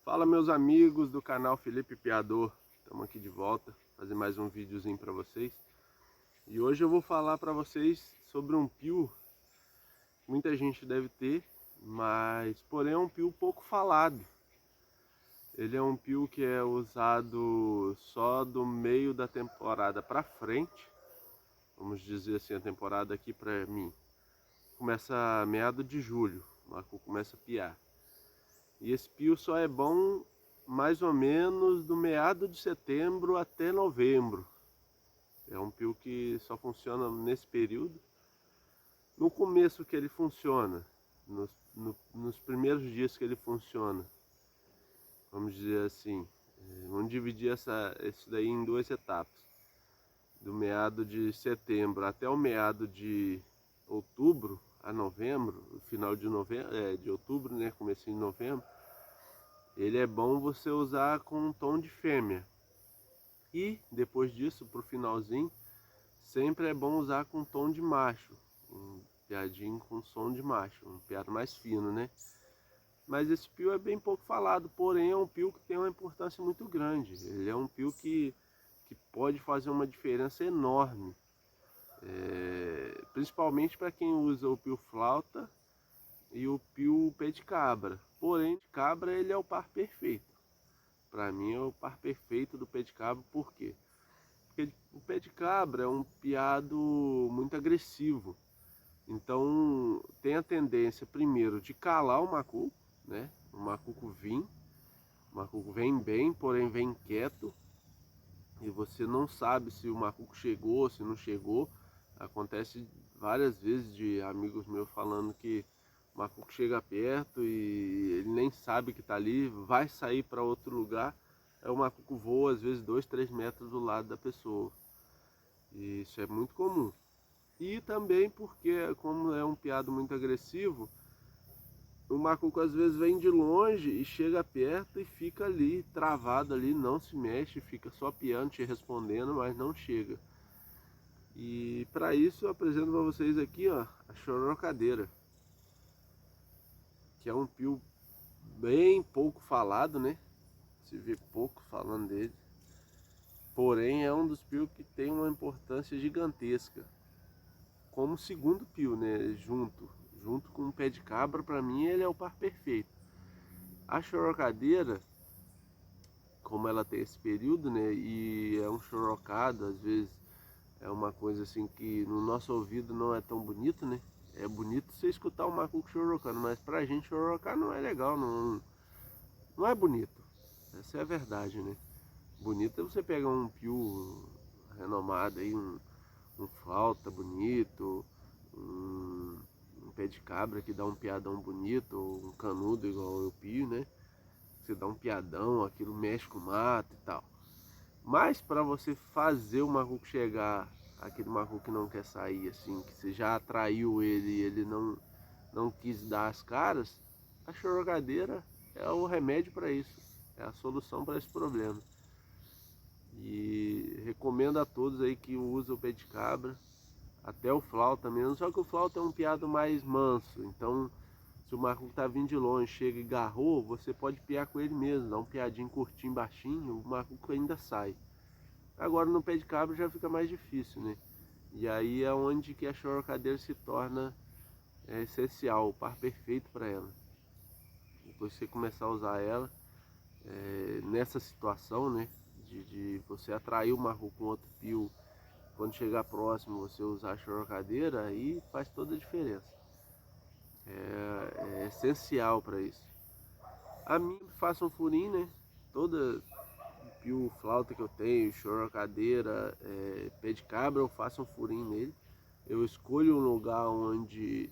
Fala, meus amigos do canal Felipe Piador, estamos aqui de volta, fazer mais um videozinho para vocês. E hoje eu vou falar para vocês sobre um pio que muita gente deve ter, mas porém é um pio pouco falado. Ele é um pio que é usado só do meio da temporada para frente, vamos dizer assim, a temporada aqui para mim começa meado de julho, o macaco começa a piar. E esse pio só é bom mais ou menos do meado de setembro até novembro. É um pio que só funciona nesse período. No começo que ele funciona, nos primeiros dias que ele funciona, vamos dizer assim, vamos dividir isso daí em duas etapas. Do meado de setembro até o meado de outubro a novembro, final de novembro, de outubro, né, comecinho de novembro, ele é bom você usar com um tom de fêmea. E depois disso, pro finalzinho, sempre é bom usar com tom de macho. Um piadinho com som de macho, um piado mais fino, né? Mas esse pio é bem pouco falado, porém é um pio que tem uma importância muito grande. Ele é um pio que pode fazer uma diferença enorme. Principalmente para quem usa o pio flauta e o pio pé de cabra. Porém, de cabra ele é o par perfeito. Para mim é o par perfeito do pé de cabra, por quê? Porque o pé de cabra é um piado muito agressivo. Então tem a tendência primeiro de calar o macuco, né? O macuco vem bem, porém vem quieto. E você não sabe se o macuco chegou, se não chegou. Acontece várias vezes de amigos meus falando que o macuco chega perto e ele nem sabe que está ali, vai sair para outro lugar. Aí o macuco voa às vezes 2, 3 metros do lado da pessoa. E isso é muito comum. E também porque, como é um piado muito agressivo, o macuco às vezes vem de longe e chega perto e fica ali, travado ali, não se mexe, fica só piando, te respondendo, mas não chega. E para isso eu apresento para vocês aqui, ó, a chorocadeira, que é um pio bem pouco falado, né? Se vê pouco falando dele. Porém é um dos pios que tem uma importância gigantesca. Como segundo pio, né? Junto com o pé de cabra, para mim ele é o par perfeito. A chorocadeira, como ela tem esse período, né? E é um chorocado, às vezes é uma coisa assim que no nosso ouvido não é tão bonito, né? É bonito você escutar o macaco chorocando, mas pra gente chorocar não é legal, não é bonito. Essa é a verdade, né? Bonito é você pegar um pio renomado aí, um flauta bonito, um pé de cabra que dá um piadão bonito, ou um canudo igual eu pio, né? Você dá um piadão, aquilo mexe com o mato e tal. Mas para você fazer o macaco chegar, aquele macaco que não quer sair, assim, que você já atraiu ele e ele não quis dar as caras, a chorogadeira é o remédio para isso, é a solução para esse problema. E recomendo a todos aí que usam o pé de cabra, até o flauta mesmo, só que o flauta é um piado mais manso, então se o macaco tá vindo de longe, chega e garrou, você pode piar com ele mesmo, dá um piadinho curtinho, baixinho, o macaco ainda sai. Agora no pé de cabra já fica mais difícil, né? E aí é onde que a chorocadeira se torna essencial, o par perfeito para ela. Depois que você começar a usar ela, nessa situação, né? De você atrair o macaco com outro pio, quando chegar próximo você usar a chorocadeira, aí faz toda a diferença. É essencial para isso. A minha faça um furinho, né? Toda pio flauta que eu tenho, chorocadeira, pé de cabra, eu faço um furinho nele. Eu escolho um lugar onde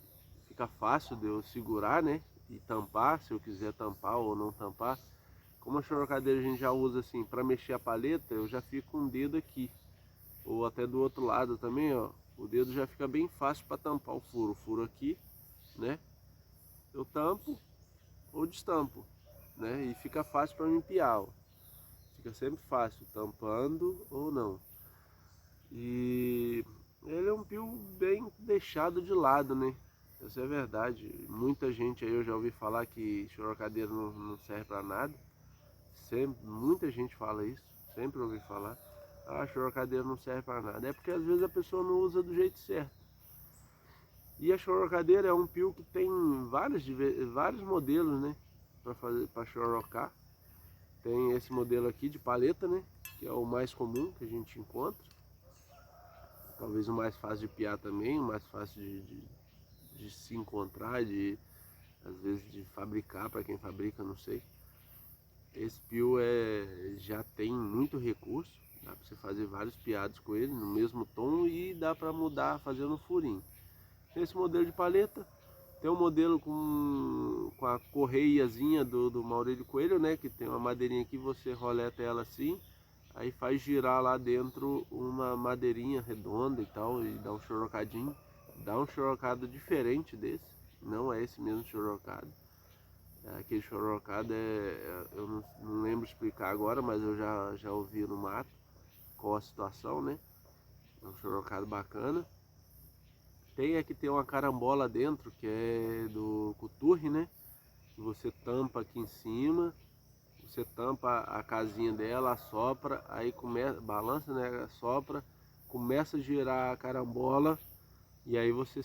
fica fácil de eu segurar, né? E tampar, se eu quiser tampar ou não tampar. Como a chorocadeira a gente já usa assim, para mexer a paleta, eu já fico com o dedo aqui. Ou até do outro lado também, ó. O dedo já fica bem fácil para tampar o furo aqui, né? Eu tampo ou destampo, né? E fica fácil para mim piar, ó. Fica sempre fácil, tampando ou não. E ele é um pio bem deixado de lado, né? Essa é a verdade. Muita gente aí eu já ouvi falar que chorocadeira não serve para nada. sempre, muita gente fala isso, sempre ouvi falar, ah, a chorocadeira não serve para nada. É porque às vezes a pessoa não usa do jeito certo. E a chorocadeira é um pio que tem vários modelos, né, para chorocar. Tem esse modelo aqui de paleta, né, que é o mais comum que a gente encontra. Talvez o mais fácil de piar também, o mais fácil de se encontrar, às vezes de fabricar, para quem fabrica, não sei. Esse pio já tem muito recurso, dá para você fazer vários piados com ele no mesmo tom e dá para mudar fazendo um furinho. Tem esse modelo de paleta, tem um modelo com a correiazinha do Maurílio Coelho, né, que tem uma madeirinha aqui, você roleta ela assim, aí faz girar lá dentro uma madeirinha redonda e tal, e dá um chorocadinho, dá um chorocado diferente desse, não é esse mesmo chorocado. Aquele chorocado eu não lembro explicar agora, mas eu já ouvi no mato qual a situação, né? É um chorocado bacana. Tem aqui, tem uma carambola dentro, que é do coturre, né? Você tampa aqui em cima, você tampa a casinha dela, assopra, aí começa, balança, né? Assopra, começa a girar a carambola, e aí você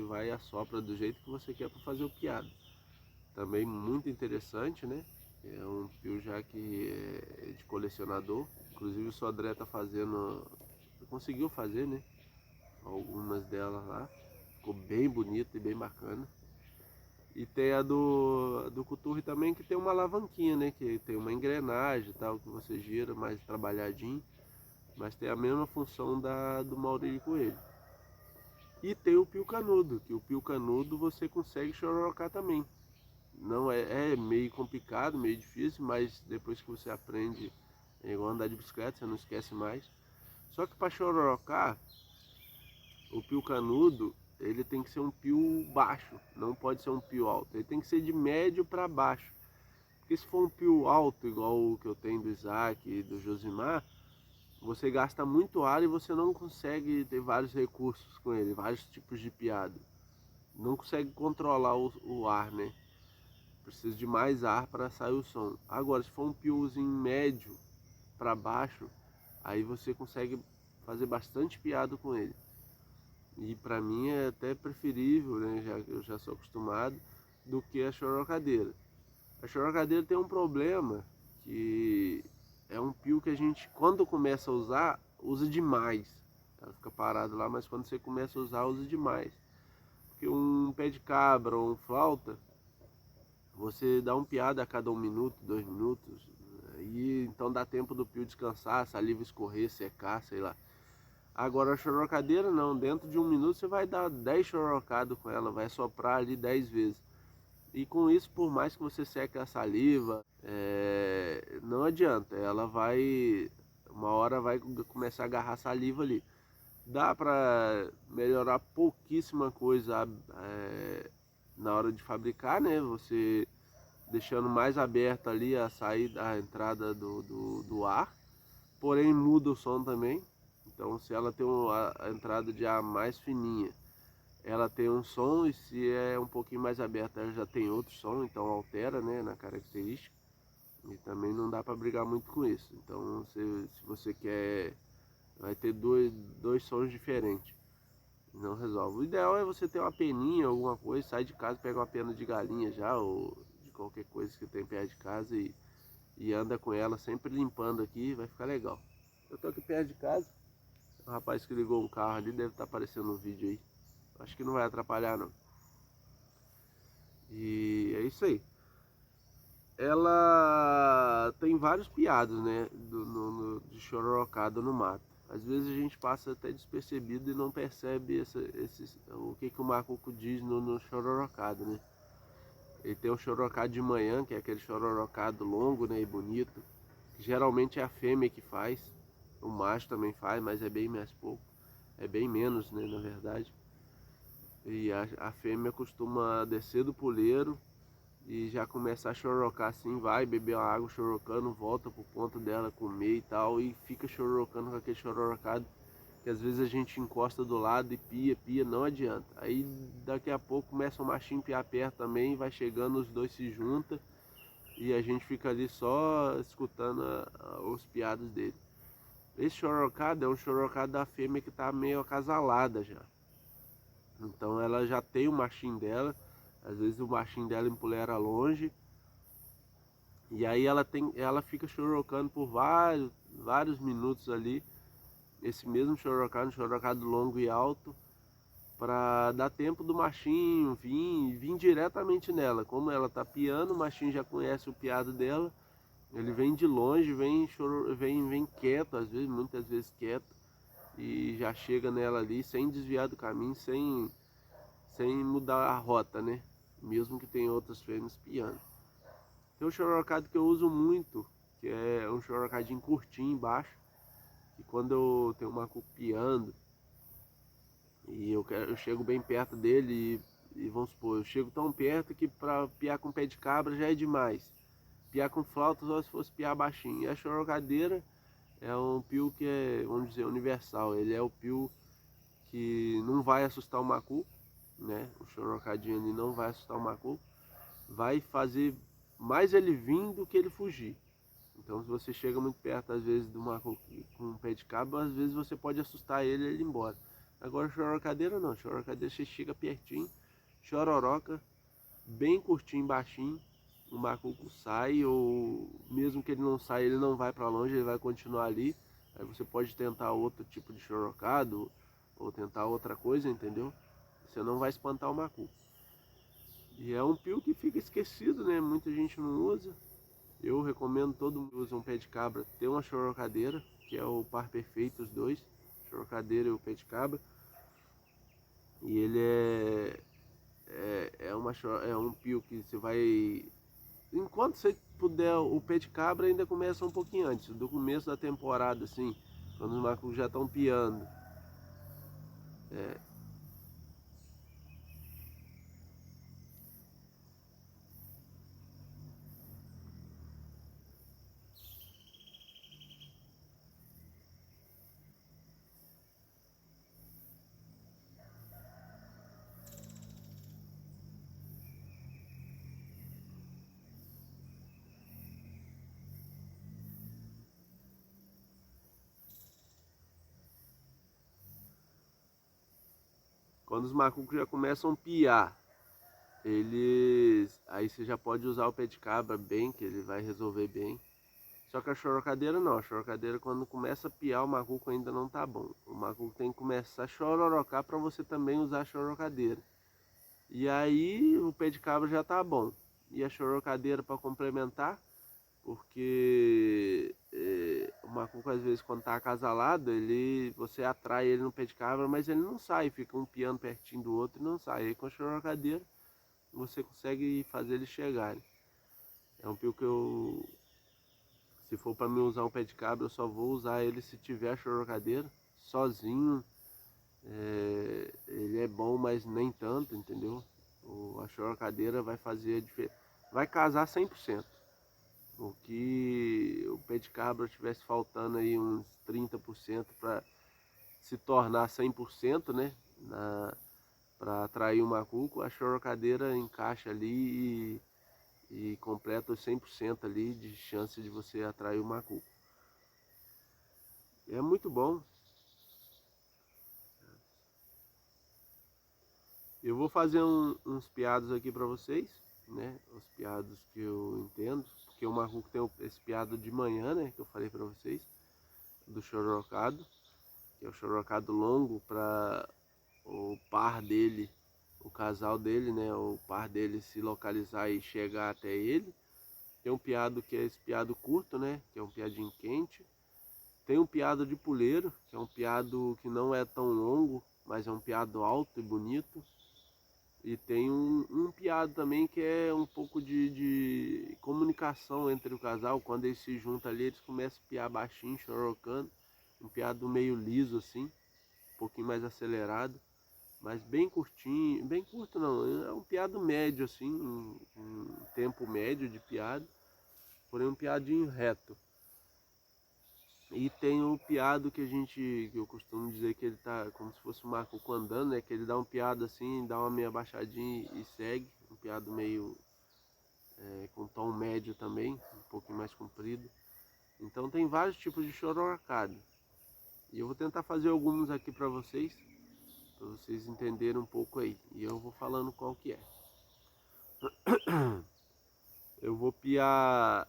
vai e assopra do jeito que você quer para fazer o piado. Também muito interessante, né? É um pio já que é de colecionador. Inclusive o Sodré tá fazendo, conseguiu fazer, né? Algumas delas lá. Ficou bem bonito e bem bacana. E tem a do coturre também, que tem uma alavanquinha, né? Que tem uma engrenagem e tal, que você gira mais trabalhadinho. Mas tem a mesma função do Maurílio Coelho. E tem o pio canudo, que o pio canudo você consegue chororocar também. Não é meio complicado, meio difícil, mas depois que você aprende, é igual andar de bicicleta, você não esquece mais. Só que para chororocar, o pio canudo, ele tem que ser um pio baixo, não pode ser um pio alto. Ele tem que ser de médio para baixo. Porque se for um pio alto, igual o que eu tenho do Isaac e do Josimar, você gasta muito ar e você não consegue ter vários recursos com ele, vários tipos de piado. Não consegue controlar o ar, né? Precisa de mais ar para sair o som. Agora, se for um piozinho médio para baixo, aí você consegue fazer bastante piado com ele. E para mim é até preferível, né? Eu já sou acostumado, do que a chorocadeira. A chorocadeira tem um problema, que é um pio que a gente, quando começa a usar, usa demais. Ela fica parado lá, mas quando você começa a usar, usa demais. Porque um pé de cabra ou um flauta, você dá um piado a cada 1 minuto, 2 minutos, e então dá tempo do pio descansar, a saliva escorrer, secar, sei lá. Agora a chorocadeira não, dentro de 1 minuto você vai dar 10 chorocados com ela, vai soprar ali 10 vezes. E com isso, por mais que você seque a saliva, não adianta, ela vai, uma hora vai começar a agarrar saliva ali. Dá para melhorar pouquíssima coisa na hora de fabricar, né? Você deixando mais aberta ali a saída, a entrada do ar, porém muda o som também. Então se ela tem a entrada de ar mais fininha, ela tem um som, e se é um pouquinho mais aberta ela já tem outro som, então altera, né, na característica. E também não dá para brigar muito com isso. Então se você quer, vai ter dois sons diferentes. Não resolve. O ideal é você ter uma peninha, alguma coisa, sai de casa, pega uma pena de galinha já, ou de qualquer coisa que tem perto de casa e anda com ela, sempre limpando aqui, vai ficar legal. Eu tô aqui perto de casa, o rapaz que ligou um carro ali deve estar aparecendo no vídeo aí. Acho que não vai atrapalhar não. E é isso aí. Ela tem vários piados, né, de chororocada no mato. Às vezes a gente passa até despercebido e não percebe o que o macuco diz no chororocado, né? Ele tem o chororocado de manhã, que é aquele chororocado longo, né, e bonito. Que geralmente é a fêmea que faz. O macho também faz, mas é bem mais pouco. É bem menos, né, na verdade. E a fêmea costuma descer do puleiro e já começa a chorocar assim, vai beber uma água chorocando, volta pro ponto dela comer e tal, e fica chorocando com aquele chororocado, que às vezes a gente encosta do lado e pia, não adianta. Aí daqui a pouco começa o machinho piar perto também, vai chegando, os dois se juntam, e a gente fica ali só escutando os piados dele. Esse chorocado é um chorocado da fêmea que tá meio acasalada já. Então ela já tem o machinho dela, às vezes o machinho dela empolera longe, e aí ela fica chorocando por vários minutos ali, esse mesmo chorocado, um chorocado longo e alto, para dar tempo do machinho vir diretamente nela. Como ela tá piando, o machinho já conhece o piado dela, ele vem de longe, vem quieto, às vezes, muitas vezes quieto, e já chega nela ali sem desviar do caminho, sem mudar a rota, né? Mesmo que tenha outras fêmeas piando. Tem um chorocado que eu uso muito, que é um chorocadinho curtinho embaixo, que quando eu tenho uma macaco piando, e eu chego bem perto dele e vamos supor, eu chego tão perto que para piar com pé de cabra já é demais. Piar com flauta só se fosse piar baixinho. E a chorocadeira é um pio que é, vamos dizer, universal. Ele é o pio que não vai assustar o macaco, né? O chorocadinho ali não vai assustar o macaco. Vai fazer mais ele vir do que ele fugir. Então se você chega muito perto às vezes do macaco com um pé de cabra, às vezes você pode assustar ele e ele ir embora. Agora chorocadeira não, chorocadeira você chega pertinho, chororoca, bem curtinho, baixinho, o macaco sai, ou mesmo que ele não saia, ele não vai para longe, ele vai continuar ali. Aí você pode tentar outro tipo de chorocado, ou tentar outra coisa, entendeu? Você não vai espantar o macaco. E é um pio que fica esquecido, né? Muita gente não usa. Eu recomendo todo mundo que usa um pé de cabra ter uma chorocadeira, que é o par perfeito, os dois, chorocadeira e o pé de cabra. E ele é um pio que você vai... Enquanto você puder, o pé de cabra ainda começa um pouquinho antes, do começo da temporada, assim, quando os macacos já estão piando. É, quando os macacos já começam a piar, aí você já pode usar o pé de cabra bem, que ele vai resolver bem. Só que a chorocadeira não, a chorocadeira quando começa a piar o macaco ainda não tá bom. O macaco tem que começar a chororocar para você também usar a chorocadeira. E aí o pé de cabra já tá bom. E a chorocadeira para complementar, porque o macaco às vezes quando tá acasalado, você atrai ele no pé de cabra, mas ele não sai, fica um piando pertinho do outro e não sai. Aí com a chorocadeira você consegue fazer eles chegarem. É um pio que se for para mim usar um pé de cabra, eu só vou usar ele se tiver a chorocadeira. Sozinho, ele é bom, mas nem tanto, entendeu? A chorocadeira vai fazer a diferença. Vai casar 100%. O que o pé de cabra tivesse faltando aí uns 30% para se tornar 100%, né? Para atrair o macaco, a chorocadeira encaixa ali e completa os 100% ali de chance de você atrair o macaco. É muito bom. Eu vou fazer uns piados aqui para vocês, né? Os piados que eu entendo, porque o macaco tem esse piado de manhã, né? Que eu falei para vocês, do chorocado, que é o chorocado longo para o par dele, o casal dele, né? O par dele se localizar e chegar até ele. Tem um piado que é esse piado curto, né? Que é um piadinho quente. Tem um piado de puleiro, que é um piado que não é tão longo, mas é um piado alto e bonito. E tem um piado também que é um pouco de comunicação entre o casal. Quando eles se juntam ali, eles começam a piar baixinho, chorocando. Um piado meio liso assim, um pouquinho mais acelerado, mas bem curtinho, bem curto não, é um piado médio assim, um tempo médio de piado, porém um piadinho reto. E tem o piado que eu costumo dizer que ele tá como se fosse um macaco andando, né? Que ele dá um piado assim, dá uma meia baixadinha e segue. Um piado meio com tom médio também, um pouquinho mais comprido. Então tem vários tipos de chororocada. E eu vou tentar fazer alguns aqui para vocês entenderem um pouco aí. E eu vou falando qual que é. Eu vou piar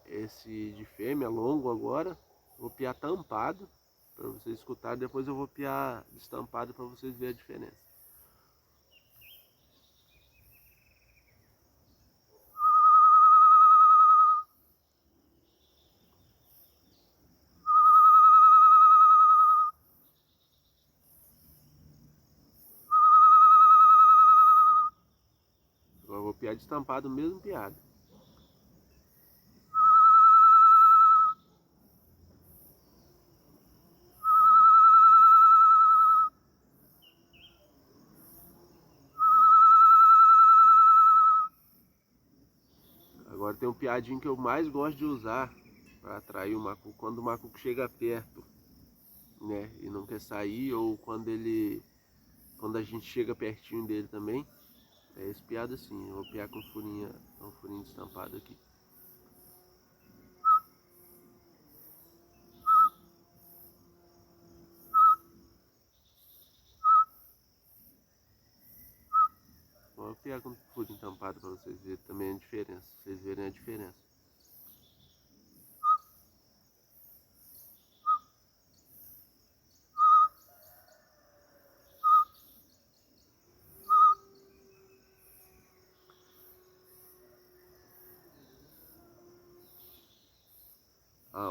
esse de fêmea longo agora. Vou piar tampado para vocês escutarem. Depois eu vou piar destampado para vocês verem a diferença. Agora eu vou piar destampado mesmo piado. Agora tem um piadinho que eu mais gosto de usar para atrair o macuco quando o macuco chega perto, né, e não quer sair, ou quando a gente chega pertinho dele também. É esse piado assim. Eu vou piar com um furinho estampado aqui. Vou piar com um furinho estampado para vocês verem também a diferença, vocês verem a diferença.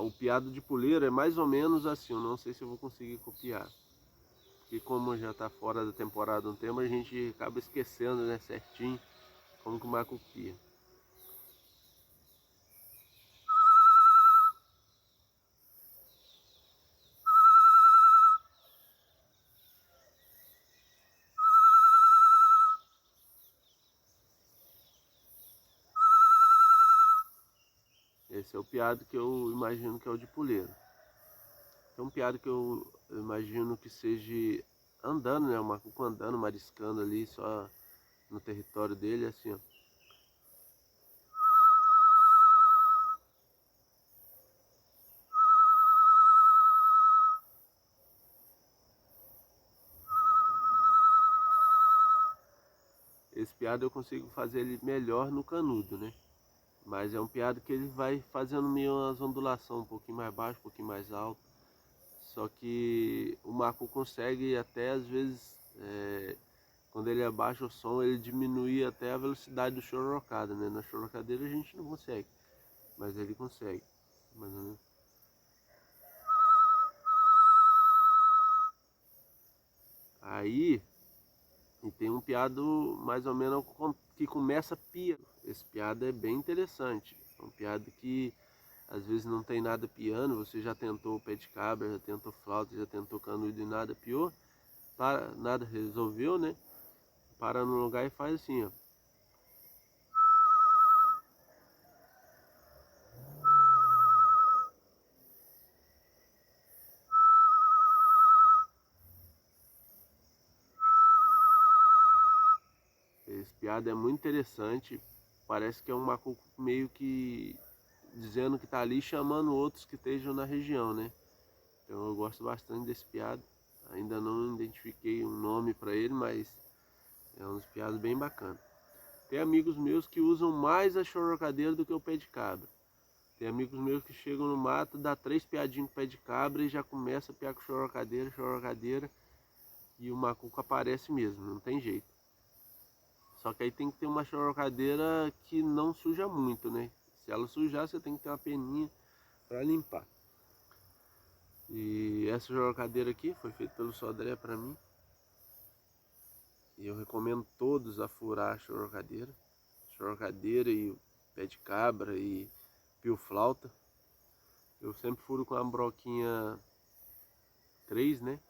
O piado de puleiro é mais ou menos assim. Eu não sei se eu vou conseguir copiar, porque como já está fora da temporada um tempo, a gente acaba esquecendo, né, certinho como que o macaco pia. Esse é o piado que eu imagino que é o de puleiro. É um piado que eu imagino que seja andando, né, o macaco andando, mariscando ali só no território dele, assim, ó. Esse piado eu consigo fazer ele melhor no canudo, né? Mas é um piado que ele vai fazendo meio umas ondulações, um pouquinho mais baixo, um pouquinho mais alto. Só que o macaco consegue até às vezes, quando ele abaixa o som, ele diminui até a velocidade do chororocada, né? Na chorocadeira a gente não consegue, mas ele consegue. Mais ou menos. Aí, e tem um piado mais ou menos que começa piano. Esse piado é bem interessante. É um piado que às vezes não tem nada piano. Você já tentou pé de cabra, já tentou flauta, já tentou canudo e nada pior. Nada resolveu, né? Para no lugar e faz assim, ó. Esse piado é muito interessante. Parece que é um macaco meio que dizendo que tá ali, chamando outros que estejam na região, né? Então eu gosto bastante desse piado. Ainda não identifiquei um nome para ele, mas é um dos piados bem bacana. Tem amigos meus que usam mais a chorocadeira do que o pé de cabra. Tem amigos meus que chegam no mato, dá 3 piadinhos com o pé de cabra e já começa a piar com chorocadeira, e o macuco aparece mesmo, não tem jeito. Só que aí tem que ter uma chorocadeira que não suja muito, né? Se ela sujar, você tem que ter uma peninha para limpar. E essa chorocadeira aqui foi feita pelo Sodré para mim. E eu recomendo todos a furar a chorocadeira. Chorocadeira e o pé de cabra e pio-flauta. Eu sempre furo com a broquinha 3, né?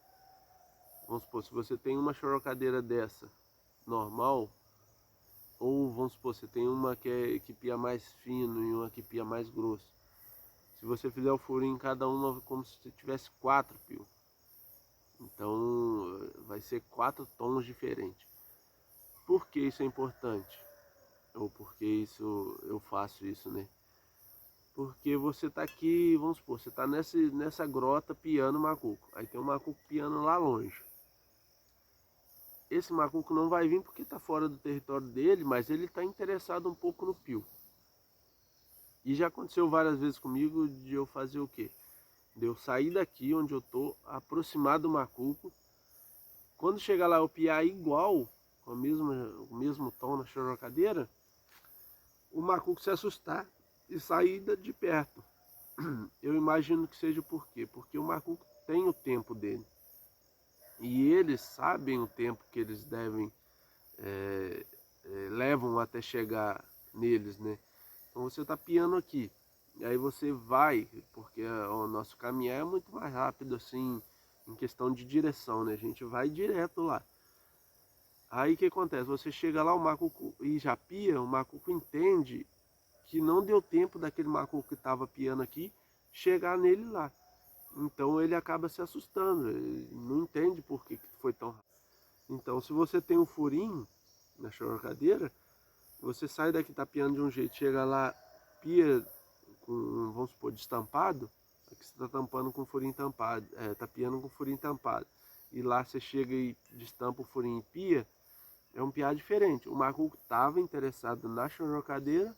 Vamos supor, se você tem uma chorocadeira dessa, normal, ou vamos supor, você tem uma que pia mais fino e uma que pia mais grosso. Se você fizer o furinho em cada uma, como se você tivesse 4 pios. Então vai ser 4 tons diferentes. Por que isso é importante? ou porque eu faço isso, né? Porque você tá aqui, vamos supor, você tá nessa grota piando macuco. Aí tem um macuco piando lá longe. Esse macuco não vai vir porque tá fora do território dele, mas ele tá interessado um pouco no pio. E já aconteceu várias vezes comigo de eu fazer o quê? De eu sair daqui onde eu tô, aproximar do macuco. Quando chegar lá eu piar igual, com o mesmo tom na chorocadeira, o macuco se assustar e sair de perto. Eu imagino que seja por quê? Porque o macuco tem o tempo dele. E eles sabem o tempo que eles levam até chegar neles, né? Então você está piando aqui, e aí você vai, porque o nosso caminhar é muito mais rápido assim, em questão de direção, né? A gente vai direto lá. Aí o que acontece? Você chega lá, o macuco e já pia, o macuco entende que não deu tempo daquele macuco que estava piando aqui chegar nele lá. Então ele acaba se assustando, ele não entende por que foi tão rápido. Então se você tem um furinho na chorocadeira, você sai daqui tapeando de um jeito, chega lá, pia com, vamos supor, destampado, aqui você está tampando com furinho tampado, tapeando com furinho tampado. E lá você chega e destampa o furinho e pia, é um piar diferente. O macuco estava interessado na chorocadeira,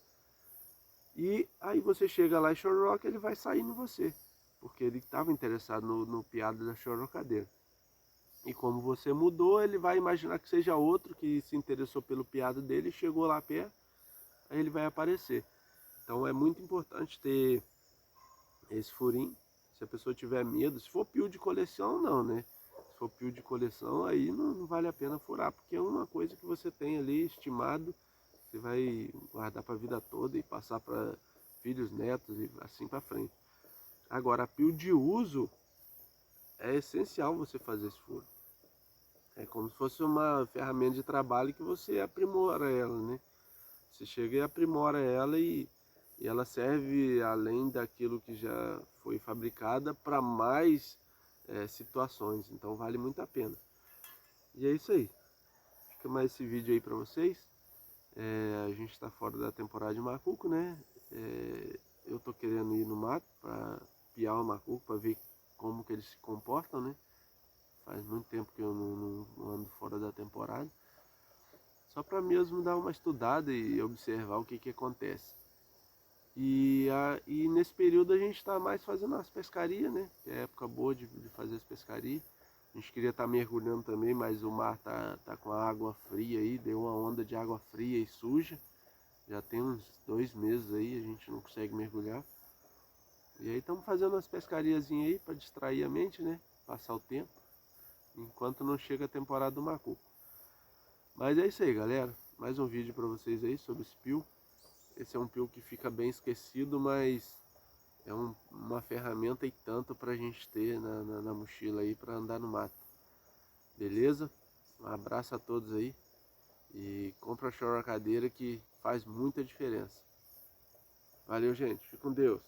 e aí você chega lá e choroca, ele vai sair em você, porque ele estava interessado no piado da chorocadeira. E como você mudou, ele vai imaginar que seja outro que se interessou pelo piado dele e chegou lá perto, aí ele vai aparecer. Então é muito importante ter esse furinho. Se a pessoa tiver medo, se for pio de coleção, não, né? Se for pio de coleção, aí não vale a pena furar, porque é uma coisa que você tem ali estimado, você vai guardar para a vida toda e passar para filhos, netos e assim para frente. Agora, pio de uso, é essencial você fazer esse furo. É como se fosse uma ferramenta de trabalho que você aprimora ela, né? Você chega e aprimora ela e ela serve, além daquilo que já foi fabricada, para mais situações. Então vale muito a pena. E é isso aí. Fica mais esse vídeo aí para vocês. A gente está fora da temporada de macuco, né? Eu tô querendo ir no mato para piar o macuco, para ver como que eles se comportam, né? Faz muito tempo que eu não ando fora da temporada. Só para mesmo dar uma estudada e observar o que acontece. E nesse período a gente está mais fazendo as pescarias, né? Que é época boa de fazer as pescarias. A gente queria estar mergulhando também, mas o mar tá com a água fria aí, deu uma onda de água fria e suja. Já tem uns 2 meses aí, a gente não consegue mergulhar. E aí estamos fazendo umas pescariazinhas aí para distrair a mente, né? Passar o tempo, enquanto não chega a temporada do macuco. Mas é isso aí, galera. Mais um vídeo para vocês aí sobre esse pio. Esse é um pio que fica bem esquecido, mas é uma ferramenta e tanto para a gente ter na mochila aí para andar no mato. Beleza? Um abraço a todos aí. E compra a chorocadeira que faz muita diferença. Valeu, gente. Fique com Deus.